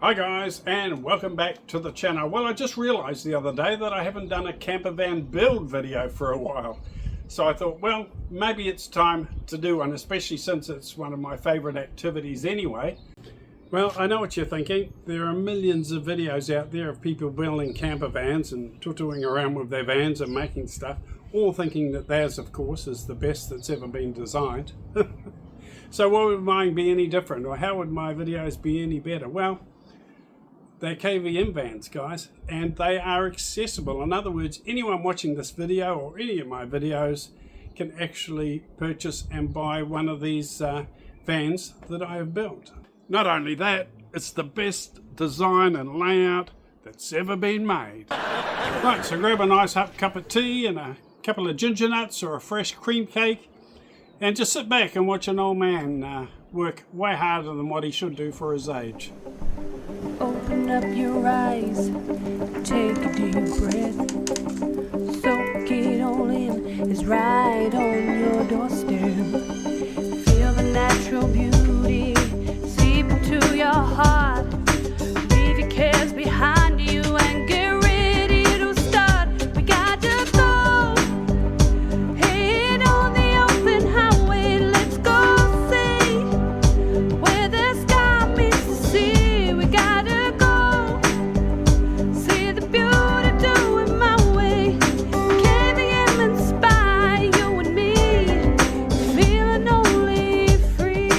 Hi guys, and welcome back to the channel. Well, I just realized the other day that I haven't done a camper van build video for a while. So I thought, well, maybe it's time to do one, especially since it's one of my favorite activities anyway. Well, I know what you're thinking. There are millions of videos out there of people building camper vans and tutuing around with their vans and making stuff, all thinking that theirs, of course, is the best that's ever been designed. So what would mine be any different, or how would my videos be any better? Well, they're KVM vans, guys, and they are accessible. In other words, anyone watching this video or any of my videos can actually purchase and buy one of these vans that I have built. Not only that, it's the best design and layout that's ever been made. Right, so grab a nice hot cup of tea and a couple of ginger nuts or a fresh cream cake, and just sit back and watch an old man work way harder than what he should do for his age. Open up your eyes, take a deep breath, soak it all in, it's right on your doorstep. Feel the natural beauty seep into your heart, leave your cares behind you and get ready to start. We got to go, head on the open highway, let's go see where the sky meets the sea. We gotta go, see the beauty, do it my way. KVM inspire you and me, feeling only free.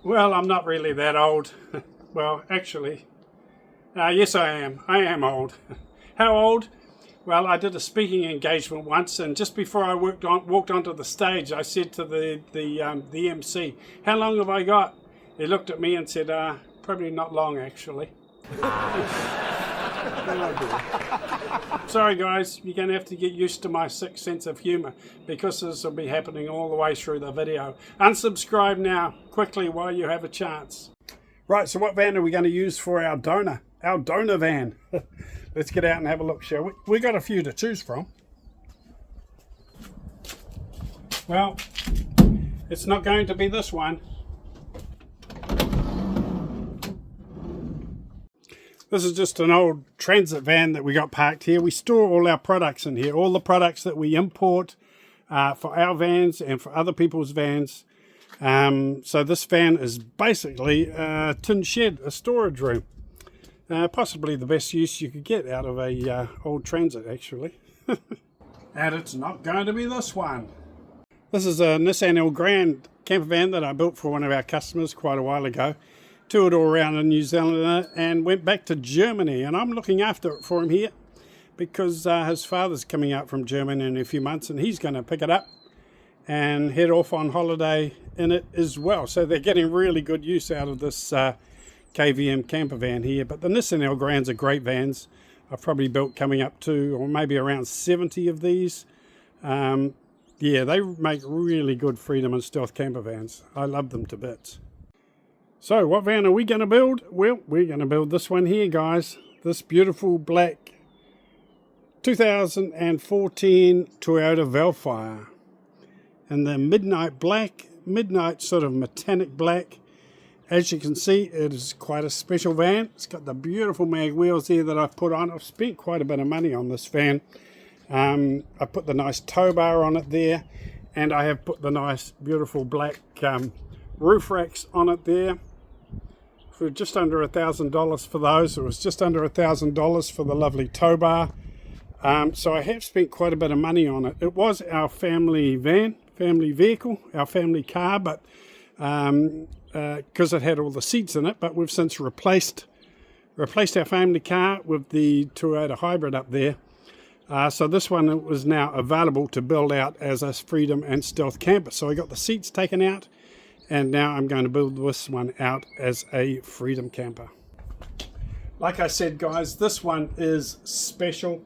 Well, I'm not really that old. Well, actually, yes I am. I am old. How old? Well, I did a speaking engagement once, and just before I walked onto the stage, I said to the MC, "How long have I got?" He looked at me and said, "Probably not long, actually." Oh, dear. Sorry guys, you're going to have to get used to my sick sense of humour, because this will be happening all the way through the video. Unsubscribe now, quickly, while you have a chance. Right, so what van are we going to use for our donor van? Let's get out and have a look, shall we? We got a few to choose from. Well, it's not going to be this one. This is just an old transit van that we got parked here. We store all our products in here, all the products that we import for our vans and for other people's vans. So this van is basically a tin shed, a storage room. Possibly the best use you could get out of a old transit, actually. And it's not going to be this one. This is a Nissan L Grand camper van that I built for one of our customers quite a while ago. Toured all around in New Zealand and went back to Germany, and I'm looking after it for him here because his father's coming out from Germany in a few months, and he's going to pick it up and head off on holiday in it as well. So they're getting really good use out of this KVM camper van here. But the Nissan L Grands are great vans. I've probably built coming up to, or maybe around 70 of these. Yeah, they make really good freedom and stealth camper vans. I love them to bits. So what van are we going to build? Well, we're going to build this one here, guys. This beautiful black 2014 Toyota Velfire. And the midnight black, midnight sort of metallic black. As you can see, it is quite a special van. It's got the beautiful mag wheels here that I've put on. I've spent quite a bit of money on this van. I put the nice tow bar on it there, and I have put the nice beautiful black roof racks on it there for just under $1,000 for those. It was just under $1,000 for the lovely tow bar. So I have spent quite a bit of money on it. It was our family van, family vehicle, our family car, but because it had all the seats in it, but we've since replaced our family car with the Toyota hybrid up there. So this one was now available to build out as a freedom and stealth camper. So I got the seats taken out, and now I'm going to build this one out as a freedom camper. Like I said, guys, this one is special.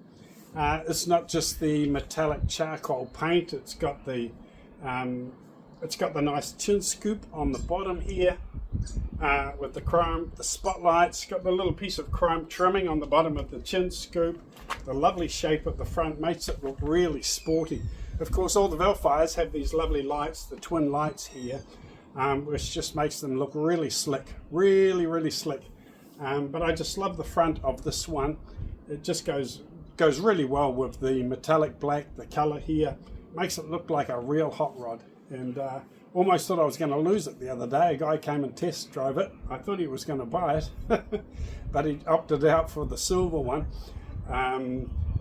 It's not just the metallic charcoal paint. It's got the nice chin scoop on the bottom here with the chrome, the spotlights. Got the little piece of chrome trimming on the bottom of the chin scoop. The lovely shape at the front makes it look really sporty. Of course, all the Velfires have these lovely lights, the twin lights here, which just makes them look really slick, really slick. But I just love the front of this one. It just goes really well with the metallic black, the color here. Makes it look like a real hot rod. And almost thought I was going to lose it the other day. A guy came and test drove it. I thought he was going to buy it, but he opted out for the silver one.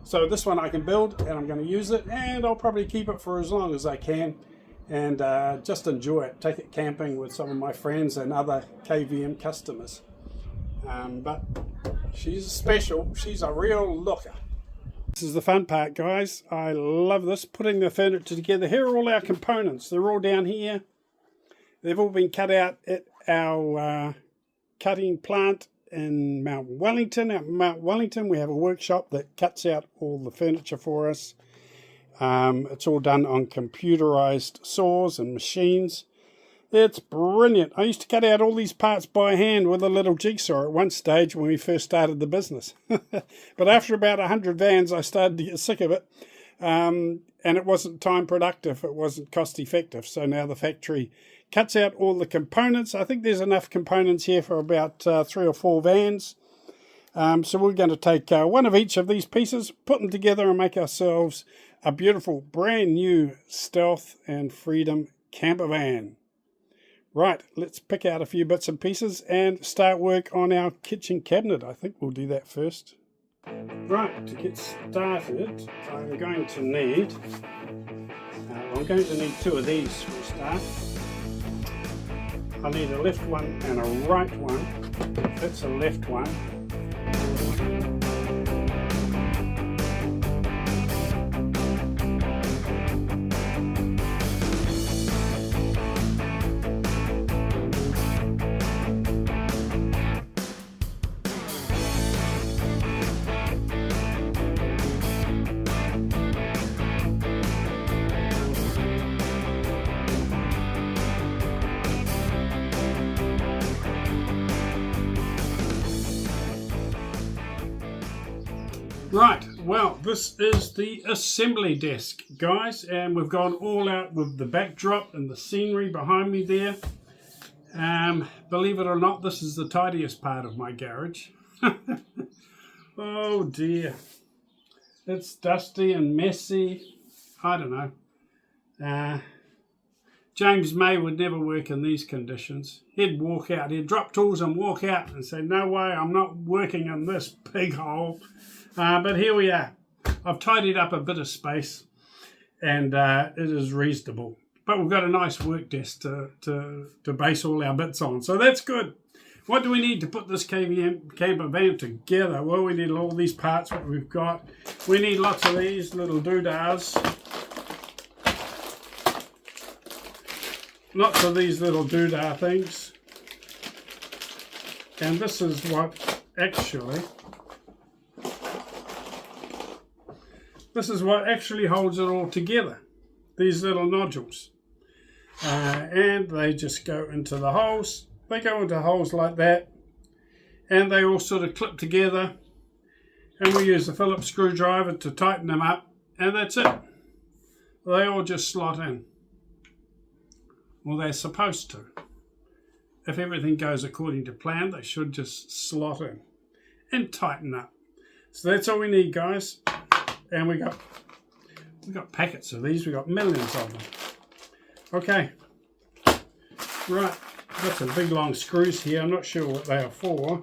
So this one I can build, and I'm going to use it, and I'll probably keep it for as long as I can, and just enjoy it. Take it camping with some of my friends and other KVM customers. But she's special. She's a real looker. This is the fun part, guys. I love this, putting the furniture together. Here are all our components. They're all down here. They've all been cut out at our cutting plant in Mount Wellington. At Mount Wellington, we have a workshop that cuts out all the furniture for us. It's all done on computerized saws and machines. It's brilliant. I used to cut out all these parts by hand with a little jigsaw at one stage when we first started the business. But after about 100 vans, I started to get sick of it. And it wasn't time productive. It wasn't cost effective. So now the factory cuts out all the components. I think there's enough components here for about 3 or 4 vans. So we're going to take one of each of these pieces, put them together and make ourselves a beautiful brand new Stealth and Freedom camper van. Right, let's pick out a few bits and pieces and start work on our kitchen cabinet. I think we'll do that first. Right, to get started, I'm going to need 2 of these for a start. I'll need a left one and a right one. That's a left one. Right, well, this is the assembly desk, guys, and we've gone all out with the backdrop and the scenery behind me there. Believe it or not, this is the tidiest part of my garage. Oh dear, it's dusty and messy. I don't know. James May would never work in these conditions. He'd walk out, he'd drop tools and walk out and say, no way, I'm not working in this big hole. But here we are. I've tidied up a bit of space, and it is reasonable. But we've got a nice work desk to base all our bits on, so that's good. What do we need to put this KVM camper van together? Well, we need all these parts that we've got. We need lots of these little doodahs. Lots of these little doodah things. And this is what actually... This is what actually holds it all together, these little nodules. And they just go into the holes. They go into holes like that, and they all sort of clip together. And we use the Phillips screwdriver to tighten them up, and that's it. They all just slot in. Well, they're supposed to. If everything goes according to plan, they should just slot in and tighten up. So that's all we need, guys. And we got packets of these. We got millions of them. Okay. Right. Got some big long screws here. I'm not sure what they are for.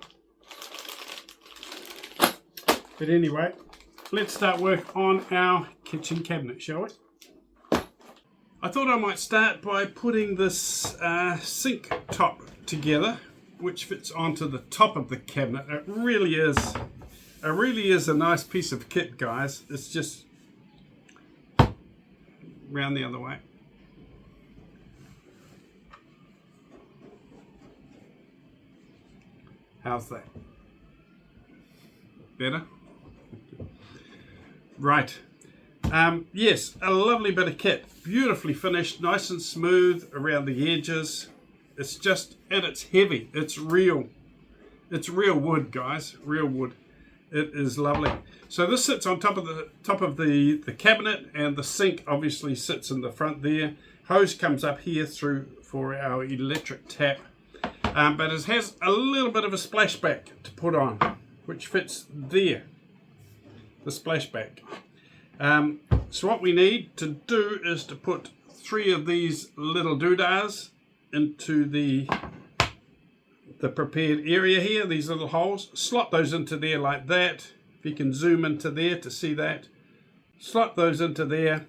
But anyway, let's start work on our kitchen cabinet, shall we? I thought I might start by putting this sink top together, which fits onto the top of the cabinet. It really is a nice piece of kit, guys. It's just round the other way. How's that? Better? Right. Yes, a lovely bit of kit. Beautifully finished, nice and smooth around the edges. It's just, and it's heavy. It's real. It's real wood, guys. Real wood. It is lovely. So this sits on top of the cabinet, and the sink obviously sits in the front there. Hose comes up here through for our electric tap, but it has a little bit of a splashback to put on, which fits there, the splashback. So what we need to do is to put 3 of these little doodahs into the prepared area here, these little holes. Slot those into there like that. If you can zoom into there to see that. Slot those into there,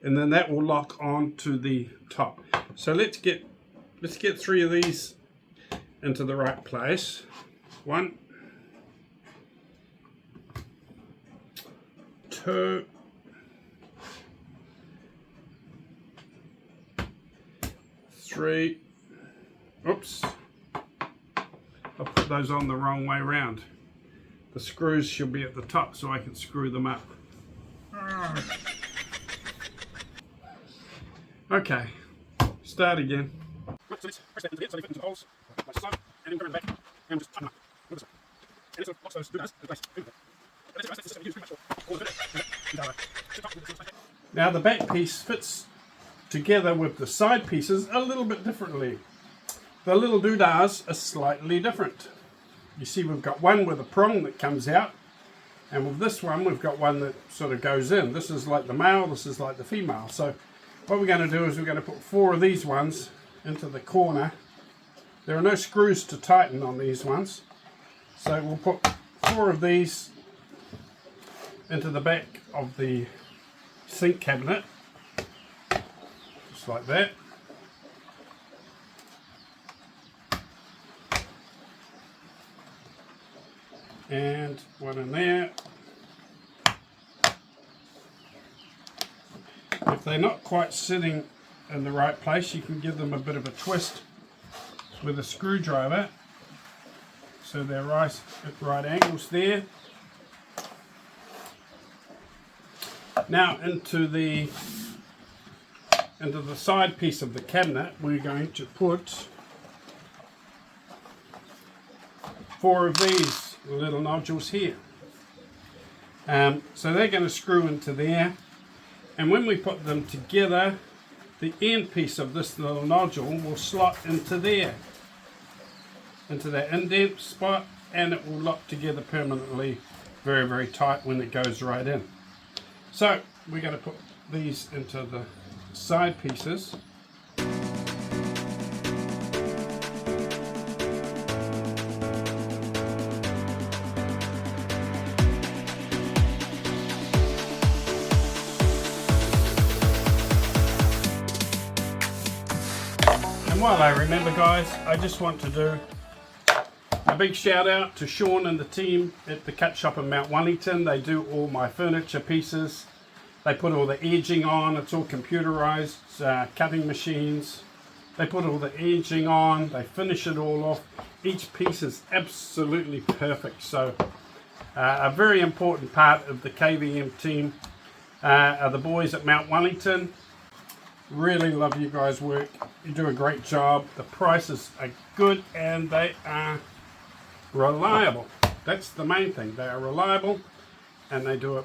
and then that will lock on to the top. So let's get 3 of these into the right place. 1, 2, 3. Oops. I put those on the wrong way round. The screws should be at the top so I can screw them up. Okay, start again. Right, so let's press that into there so they fit into the holes. Like so, and then go around the back and just tighten up with this one. And this will lock those doodahs in place. Now the back piece fits together with the side pieces a little bit differently. The little doodahs are slightly different. You see we've got one with a prong that comes out, and with this one we've got one that sort of goes in. This is like the male, this is like the female. So what we're going to do is we're going to put 4 of these ones into the corner. There are no screws to tighten on these ones, so we'll put 4 of these into the back of the sink cabinet, just like that. And one in there. If they're not quite sitting in the right place, you can give them a bit of a twist with a screwdriver so they're right at right angles there. Now into the side piece of the cabinet we're going to put 4 of these little nodules here. So they're going to screw into there, and when we put them together, the end piece of this little nodule will slot into there, into that indent spot, and it will lock together permanently, very, very tight when it goes right in. So we're going to put these into the side pieces. While I remember, guys, I just want to do a big shout out to Sean and the team at the Cut Shop in Mount Wellington. They do all my furniture pieces. They put all the edging on. It's all computerized cutting machines. They put all the edging on. They finish it all off. Each piece is absolutely perfect. So a very important part of the KVM team are the boys at Mount Wellington. Really love you guys' work. You do a great job. The prices are good and they are reliable. That's the main thing. They are reliable and they do a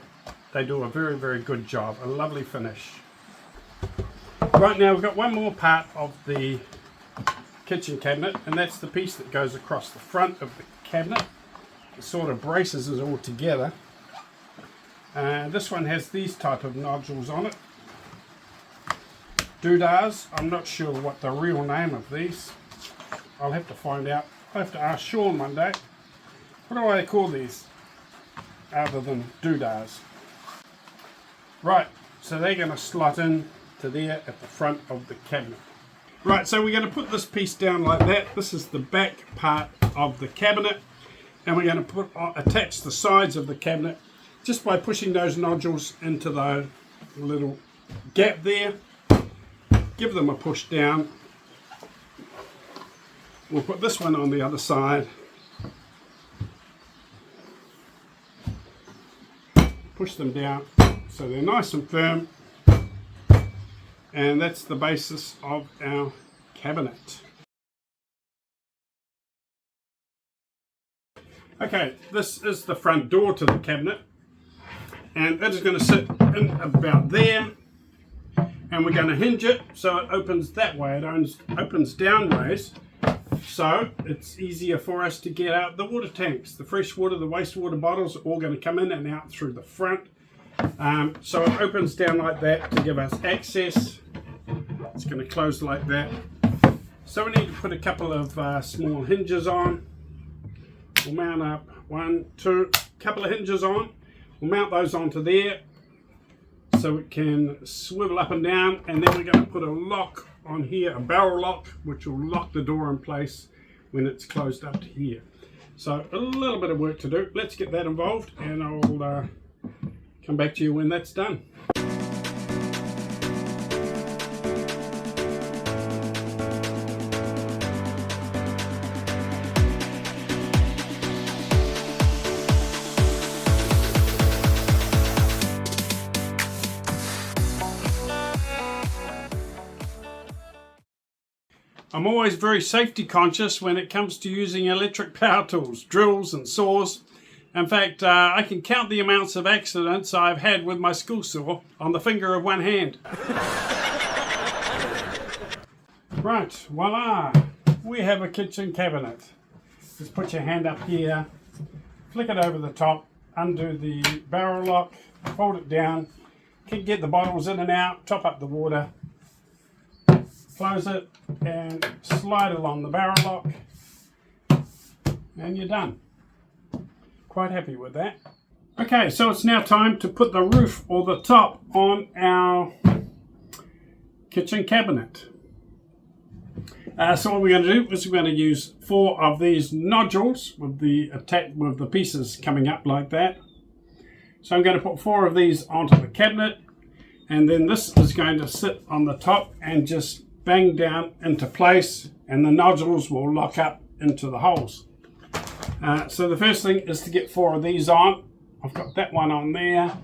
very, very good job. A lovely finish. Right, now we've got one more part of the kitchen cabinet, and that's the piece that goes across the front of the cabinet. It sort of braces it all together. This one has these type of nodules on it. Doodahs. I'm not sure what the real name of these. I'll have to find out. I'll have to ask Sean one day. What do I call these other than doodahs? Right, so they're going to slot in to there at the front of the cabinet. Right, so we're going to put this piece down like that. This is the back part of the cabinet, and we're going to attach the sides of the cabinet just by pushing those nodules into the little gap there. Give them a push down. We'll put this one on the other side. Push them down so they're nice and firm. And that's the basis of our cabinet. Okay, this is the front door to the cabinet, and that is going to sit in about there, and we're going to hinge it so it opens that way. It opens downways, so it's easier for us to get out the water tanks. The fresh water, the wastewater bottles are all going to come in and out through the front. So it opens down like that to give us access. It's going to close like that. So we need to put a couple of small hinges on. We'll mount up couple of hinges on. We'll mount those onto there so it can swivel up and down, and then we're going to put a lock on here, a barrel lock, which will lock the door in place when it's closed up to here. So a little bit of work to do. Let's get that involved, and I'll come back to you when that's done. I'm always very safety conscious when it comes to using electric power tools, drills and saws. In fact, I can count the amounts of accidents I've had with my school saw on the finger of one hand. Right, voila, we have a kitchen cabinet. Just put your hand up here, flick it over the top, undo the barrel lock, fold it down, can get the bottles in and out, top up the water, close it and slide it along the barrel lock, and you're done. Quite happy with that. Okay, so it's now time to put the roof or the top on our kitchen cabinet. So what we're going to do is we're going to use 4 of these nodules with the pieces coming up like that. So I'm going to put 4 of these onto the cabinet, and then this is going to sit on the top and just bang down into place, and the nodules will lock up into the holes. So the first thing is to get 4 of these on. I've got that one on there.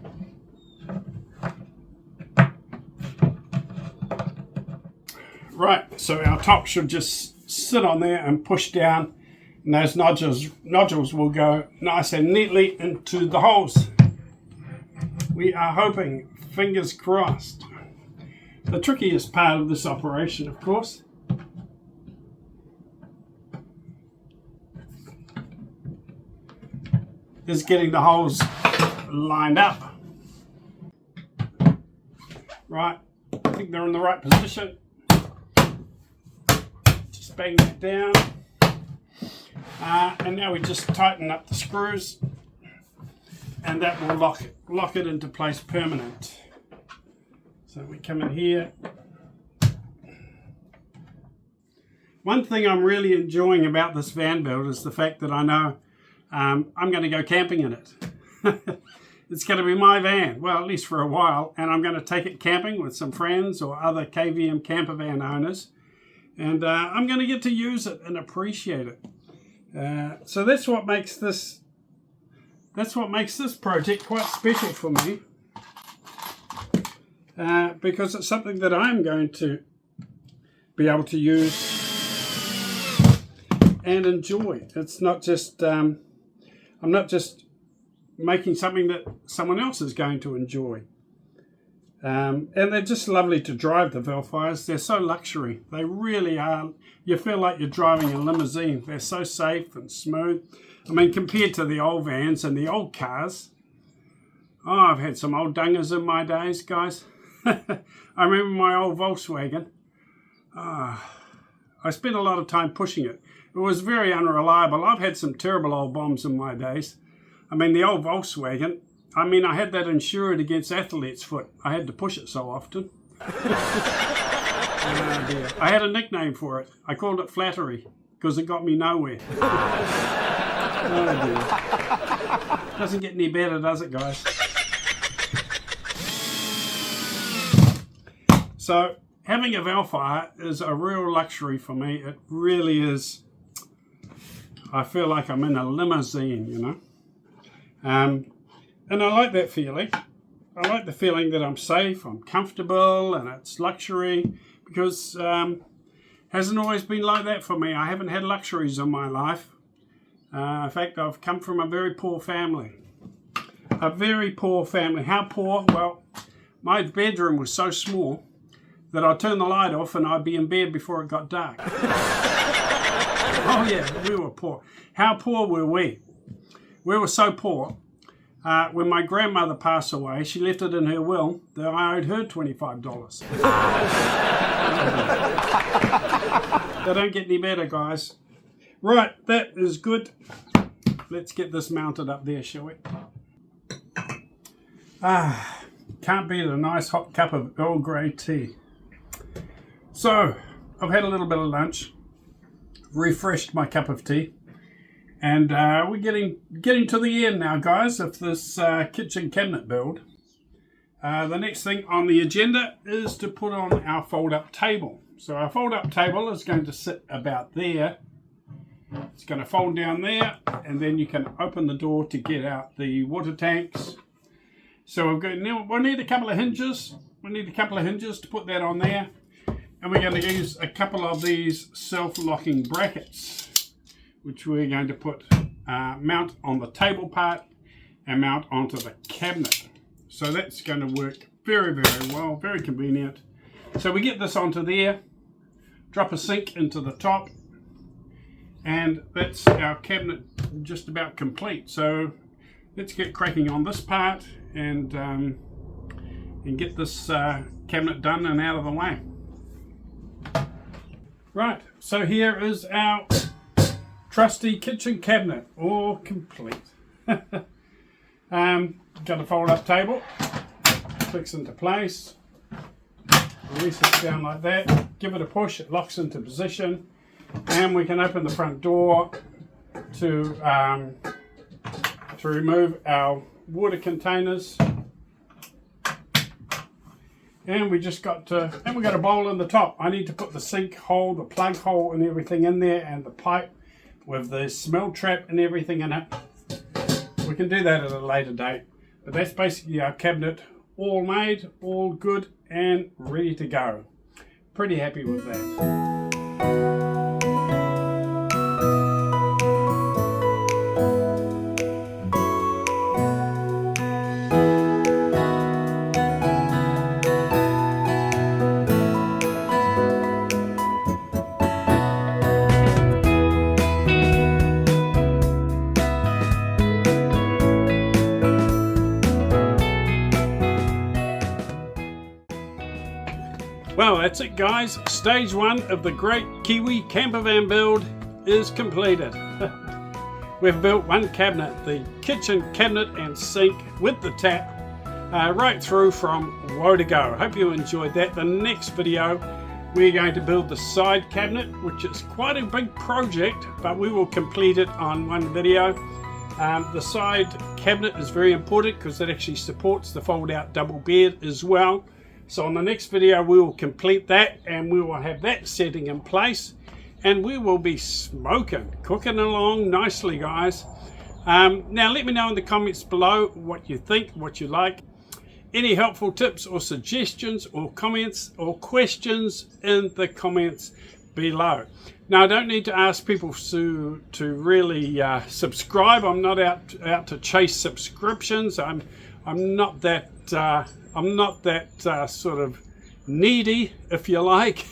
Right, so our top should just sit on there and push down, and those nodules will go nice and neatly into the holes. We are hoping, fingers crossed. The trickiest part of this operation, of course, is getting the holes lined up. Right, I think they're in the right position. Just bang that down. And now we just tighten up the screws, and that will lock it into place permanent. So we come in here. One thing I'm really enjoying about this van build is the fact that I know I'm going to go camping in it. It's going to be my van, well, at least for a while, and I'm going to take it camping with some friends or other KVM Campervan owners, and I'm going to get to use it and appreciate it. So that's what makes this project quite special for me. Because it's something that I'm going to be able to use and enjoy. It's not just, I'm not just making something that someone else is going to enjoy. And they're just lovely to drive, the Velfires. They're so luxury. They really are. You feel like you're driving a limousine. They're so safe and smooth. I mean, compared to the old vans and the old cars. Oh, I've had some old dungers in my days, guys. I remember my old Volkswagen. I spent a lot of time pushing it. It was very unreliable. I've had some terrible old bombs in my days. I mean, the old Volkswagen, I had that insured against athlete's foot. I had to push it so often. Oh dear. I had a nickname for it. I called it Flattery because it got me nowhere. Oh dear. Doesn't get any better, does it, guys? So having a Velfire is a real luxury for me. It really is. I feel like I'm in a limousine, you know. And I like that feeling. I like the feeling that I'm safe, I'm comfortable, and it's luxury, because hasn't always been like that for me. I haven't had luxuries in my life. In fact, I've come from a very poor family. A very poor family. How poor? Well, my bedroom was so small that I'd turn the light off and I'd be in bed before it got dark. Oh yeah, we were poor. How poor were we? We were so poor. When my grandmother passed away, she left it in her will that I owed her $25. They don't get any better, guys. Right, that is good. Let's get this mounted up there, shall we? Can't beat a nice hot cup of Earl Grey tea. So, I've had a little bit of lunch, refreshed my cup of tea, and we're getting to the end now, guys, of this kitchen cabinet build. The next thing on the agenda is to put on our fold-up table. So our fold-up table is going to sit about there. It's going to fold down there, and then you can open the door to get out the water tanks. So we'll need a couple of hinges. We need a couple of hinges to put that on there. And we're going to use a couple of these self-locking brackets, which we're going to put mount on the table part and mount onto the cabinet. So that's going to work very, very well, very convenient. So we get this onto there, drop a sink into the top, and that's our cabinet just about complete. So let's get cracking on this part and get this cabinet done and out of the way. Right, so here is our trusty kitchen cabinet, all complete. Got a fold-up table, clicks into place, release it down like that, give it a push, it locks into position, and we can open the front door to remove our water containers. And we just got to, and we got a bowl in the top. I need to put the sink hole, the plug hole and everything in there, and the pipe with the smell trap and everything in it. We can do that at a later date. But that's basically our cabinet, all made, all good and ready to go. Pretty happy with that. Well, that's it, guys. Stage 1 of the great Kiwi Campervan build is completed. We've built one cabinet, the kitchen cabinet and sink with the tap, right through from woe to go. Hope you enjoyed that. The next video, we're going to build the side cabinet, which is quite a big project, but we will complete it on one video. The side cabinet is very important because it actually supports the fold-out double bed as well. So on the next video we will complete that and we will have that setting in place and we will be smoking, cooking along nicely, guys. Now let me know in the comments below what you think, what you like. Any helpful tips or suggestions or comments or questions in the comments below. Now I don't need to ask people to really subscribe. I'm not out to chase subscriptions. I'm not that sort of needy, if you like.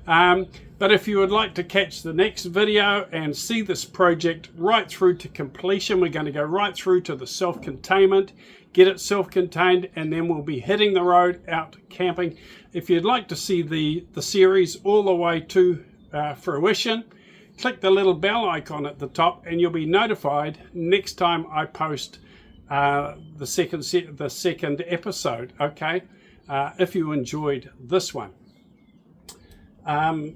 But if you would like to catch the next video and see this project right through to completion, we're going to go right through to the self-containment, get it self-contained, and then we'll be hitting the road out camping. If you'd like to see the series all the way to fruition, click the little bell icon at the top and you'll be notified next time I post the second episode, okay, if you enjoyed this one.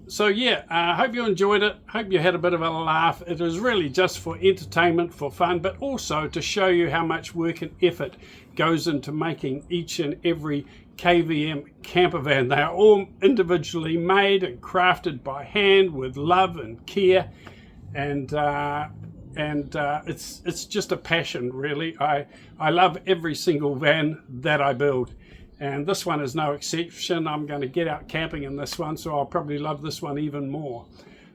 So yeah, I hope you enjoyed it. Hope you had a bit of a laugh. It was really just for entertainment, for fun, but also to show you how much work and effort goes into making each and every KVM campervan. They are all individually made and crafted by hand with love and care, and it's just a passion, really. I love every single van that I build, and this one is no exception. I'm going to get out camping in this one, so I'll probably love this one even more.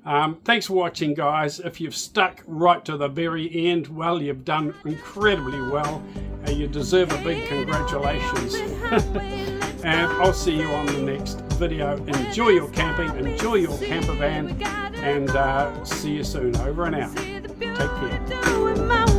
Thanks for watching, guys. If you've stuck right to the very end, well, you've done incredibly well. You deserve a big congratulations. And I'll see you on the next video. Enjoy your camping, enjoy your camper van, and see you soon. Over and out. Take care.